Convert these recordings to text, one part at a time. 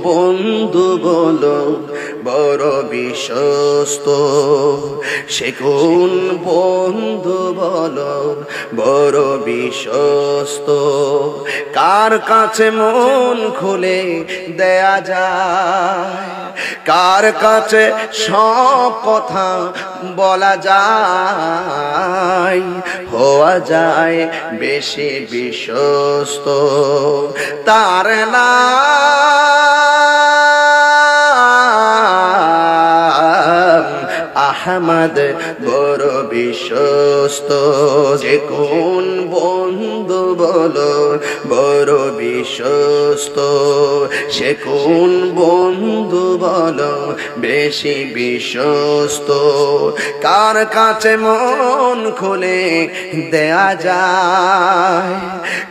বন্ধু বলো বড় বিশ্বস্ত, সে কোন বন্ধু বলো বড় বিশ্বস্ত, কার কাছে মন খুলে দেয়া যায়, কার কাছে সব কথা বলা যায়, হওয়া যায় বেশি বিশ্বস্ত। তার নাম আহমদ বড় বিশ্বস্ত, যে কোন বন্ধু বলো বড় বিশ্বস্ত, সে কোন বন্ধু বলো বেশি বিশ্বস্ত, কার কাছে মন খুলে দেয়া যায়,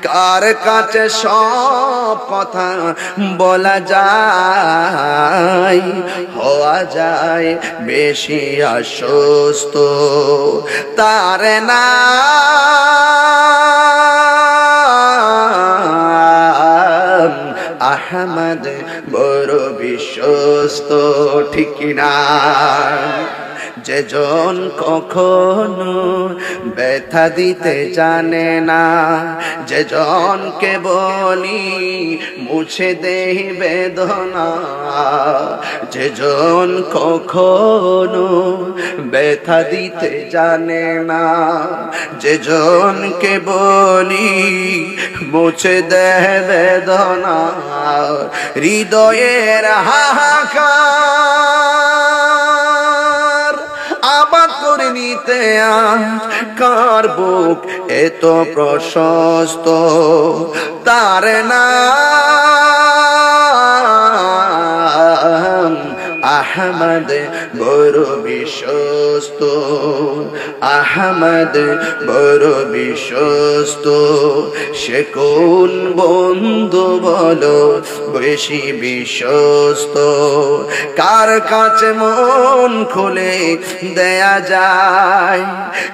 কার কাছে সব কথা বলা যায়, হওয়া যায় বেশি আশ্বস্ত। তার নাম আহমদ বড় বিশ্বস্ত, ঠিক কিনা? যেজন কখনো ব্যথা দিতে জানে না, যেজনকে বলি মুছে দেই বেদনা, যেজন কখনো ব্যথা দিতে জানে না, যেজনকে বলি মুছে দেয় বেদনা, হৃদয়ের হাহাকার আবাদ করে নিতে আজ কার বুক এত প্রশস্ত। তার নাম আহমদ বড় বিশ্বস্ত, আহমদ বড় বিশ্বস্ত, সে কোন বন্ধু বলো বেশি বিশ্বস্ত, কার কাছে মন খুলে দেয়া যায়,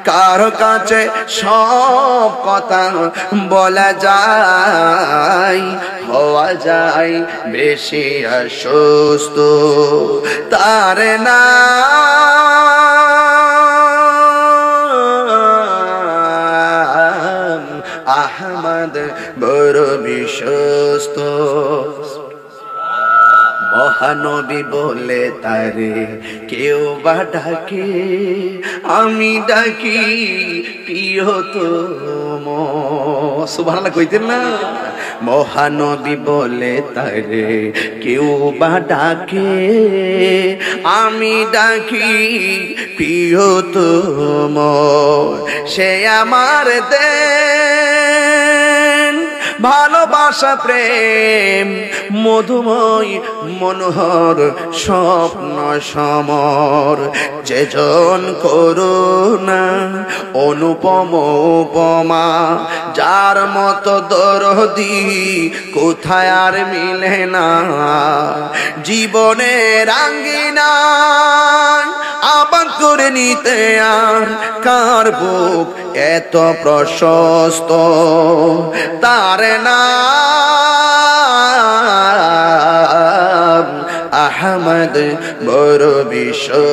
কার কাছে সব কথা বলা যায়, হওয়া যায় বেশি আশ্বস্ত। তার নাম আহমদ বড় বিশ্বস্ত। মহানবী বলে তারে কেউ বা ডাকে, আমি ডাকি প্রিয়তম। সুবহানাল্লাহ কইতেন না? মহানবী বলে তারে কেউ বা ডাকে, আমি ডাকি প্রিয়তম। সে আমার দেন ভালোবাসা প্রেম মধুময় মনোহর স্বপ্ন সমর, যেজন করুণা অনুপম উপমা, যার মতো দরদি কোথায় আর মিলে না, জীবনের আঙ্গিনায় আবাদ করে নিতে আর কার বুক এত প্রশস্ত। তার নাম আহমদ বড় বিশ্বস্ত।